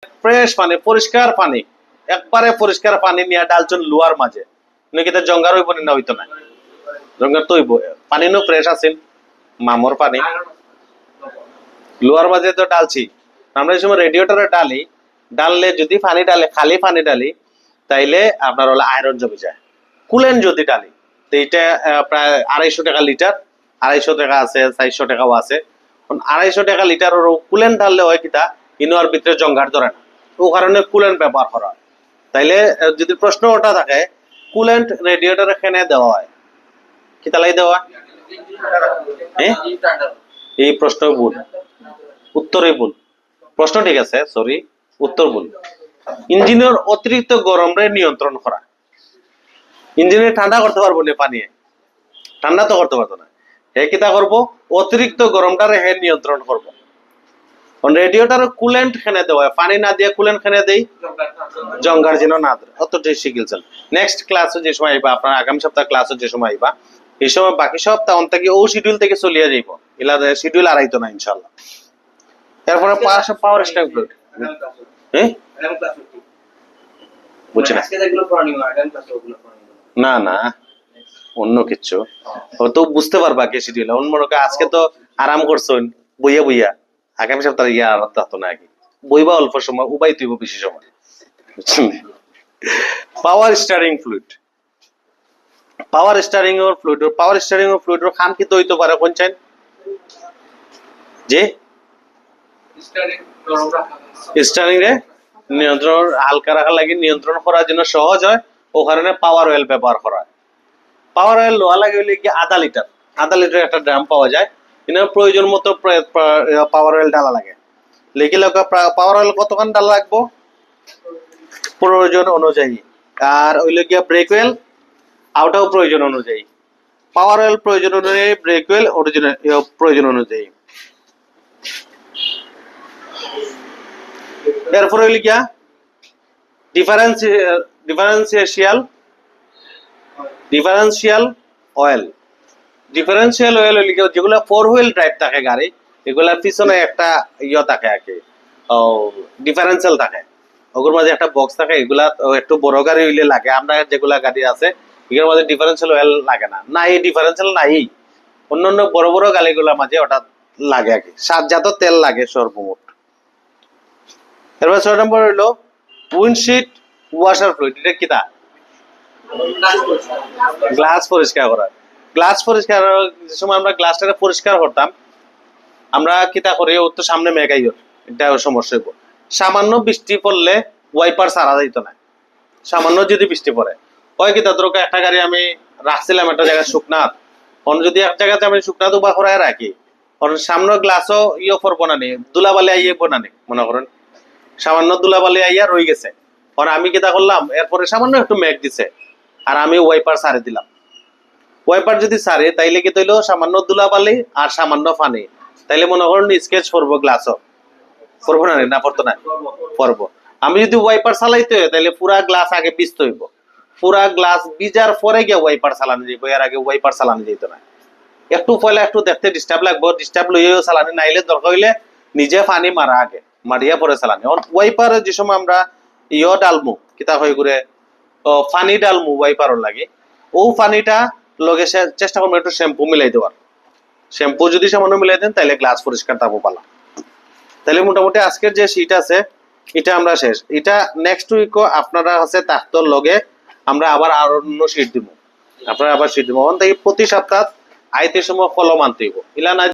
Fresh পানি, পরিষ্কার পানি, একবারে পরিষ্কার পানি নিয়ে ডালচুন লুয়ার মাঝে নাকি তার জঙ্গার হইব না, হইতো না জঙ্গার তো হইব, পানি নো ফ্রেশ আছেন মামর পানি লুয়ার মাঝে তো ডালছি। আমরা এই সময় রেডিয়েটরে ডালি, ডাললে যদি পানি ডালে খালি পানি ডালি তাইলে আপনার হলো আয়রন জমে যায়। কুলেন যদি ডালি তো এটা প্রায় 250 টাকা লিটার, 250 টাকা আছে, 400 টাকাও আছে। 250 টাকা লিটার কুলেন ঢাললে হয় কিতা ইনোয়ার ভিতরে জঙ্গার ধরে না, ও কারণে কুলেন্ট ব্যবহার করা হয়। তাইলে যদি প্রশ্ন ওটা থাকে কুলেন্ট রেডিয়েটরে কেনে দেওয়া হয়, কিতালাই দেওয়া হয়? এই প্রশ্ন ভুল, উত্তরই ভুল। প্রশ্ন ঠিক আছে, সরি, উত্তর ভুল। ইঞ্জিনের অতিরিক্ত গরম রে নিয়ন্ত্রণ করা। ইঞ্জিনে ঠান্ডা করতে পারবো না পানি, ঠান্ডা তো করতে পারতো না, হে কিতা করবো অতিরিক্ত গরমটারে হে নিয়ন্ত্রণ করবো। রেডিয়েটর কুলেন্ট খেনে দেওয়া হয়, পানি না দিয়ে কুলেন্ট খেনে দেই জঙ্গার যেন না ধরে। অতটাই শিখিলছেন। নেক্সট ক্লাসে যে সময় আইবা আপনার, আগামী সপ্তাহ ক্লাসে যে সময় আইবা এই সময় বাকি সপ্তাহ থেকে ও শিডিউল থেকে চলিয়ে যাইব, এলা শিডিউল আড়াইতো না ইনশাআল্লাহ। এরপরে পাওয়ার স্ট্যাক ফ্লুইড, হ্যাঁ বুঝছেন না না অন্য কিছু তো বুঝতে পারবা কে শিডিউল। মনে কর আজকে তো আরাম করছেন বইয়া বইয়া, আগামী সপ্তাহে ইয়া আর তো না, আগে বইবা অল্প সময় উবাই তুইব বেশি সময়। Power steering fluid, power steering or fluid, power steering or fluid খাম কি হইতে পারে কোন চাই যে স্টারিং রে নিয়ন্ত্রণ হালকা রাখা লাগে, নিয়ন্ত্রণ করার জন্য সহজ হয়, ও কারণে পাওয়ার অয়েল ব্যবহার করা হয়। পাওয়ার অয়েল লোয়া লাগে হইলে কি আধা লিটার একটা ড্রাম পাওয়া যায়, কিন্তু প্রয়োজন মতো পাওয়ার অয়েল ডালা লাগে। লেগে লাগা পাওয়ার অয়েল কতক্ষণ ডালা লাগবো প্রয়োজন অনুযায়ী। আর ওইলে গিয়া ব্রেক অয়েল আউটাও প্রয়োজন অনুযায়ী, পাওয়ার অয়েল প্রয়োজন অনুযায়ী, ব্রেক অয়েল অরিজিনাল প্রয়োজন অনুযায়ী। এরপরে হইলে গিয়া ডিফারেন্সিয়াল অয়েল। ডিফারেন্সিয়াল অয়েল হইলে যেগুলো 4 হুইল ড্রাইভ থাকে গাড়ি, এগুলার পিছনে একটা ইয়ে থাকে আর কি, ডিফারেন্সিয়াল থাকে, ওগুলোর মাঝে একটা বক্স থাকে, এগুলা একটু বড় গাড়ি হইলে লাগে। আমরা যেগুলা গাড়ি আছে এগুলোর মাঝে ডিফারেন্সিয়াল অয়েল লাগে না, না এই ডিফারেন্সিয়াল নাই, অন্যান্য বড় বড় গাড়িগুলোর মাঝে ওটা লাগে আর কি, 7 জাত তেল লাগে সর্বমোট। এরপর 6 নম্বর হইলো উইন্ডশিট ওয়াশার ফ্লুইড। এটা কিটা গ্লাস পরিষ্কার করা। গ্লাস পরিষ্কার যে সময় আমরা গ্লাসটাকে পরিষ্কার করতাম, আমরা কিতা করি ওর তো সামনে মেঘাই, এটা সমস্যা হইব। সামান্য বৃষ্টি পড়লে ওয়াইপার সারা যাইত না, সামান্য যদি বৃষ্টি পড়ে ওই কিতা ধরো একটা গাড়ি আমি রাখছিলাম একটা জায়গায় শুকনাথ, অন্য যদি এক জায়গাতে আমি শুকনাথ উবা করায় রাখি, কারণ সামনে গ্লাসও ইয়ে করবো না নি, ধুলাবালি আইব না নি, মনে করেন সামান্য ধুলাবালি আইয়া রয়ে গেছে, কারণ আমি কিতা করলাম এরপরে সামান্য একটু মেঘ দিছে আর আমি ওয়াইপার সারে দিলাম। ওয়াইপার যদি সারে তাইলে কি তৈল সামান্য ধুলাবালি আর সামান্য পানি, তাইলে মনে করেন স্কেচ করবো গ্লাসও করবো না, না পড়তো না পড়বো। আমি যদি ওয়াইপার চালাইতে হয় তাহলে পুরা গ্লাস আগে ভিজতে হইব, পুরা গ্লাস ভিজার পরে গিয়ে ওয়াইপার চালানো যাইব, এর আগে ওয়াইপার চালানো যেত না। একটু পয়লা একটু দেখতে ডিস্টার্ব লাগবো, ডিস্টার্ব লইয়েও চালানি, নাইলে দরকার হইলে নিজে পানি মারা আগে মারিয়া পরে চালানি। ওয়াইপার যে সময় আমরা ইয়ে ডালমু কিতা হয়ে ঘুরে পানি ডালমু ওয়াইপারও লাগে, ও পানিটা লগে চেষ্টা করবো একটু শ্যাম্পু মিলাই দেওয়ার, শ্যাম্পু যদি সামান্য মিলাই দেন তাহলে গ্লাস পরিষ্কার থাকবো পালা। তাহলে মোটামুটি আজকের যে শীট আছে এটা আমরা শেষ। এটা নেক্সট উইকও আপনারা আছে তাহতর লগে আমরা আবার আর অন্য শীট দিব, আপনারা আবার শীট দিব। ওখান থেকে প্রতি সপ্তাহ আইতে সময় ফলো মানতে হইব, ইলা না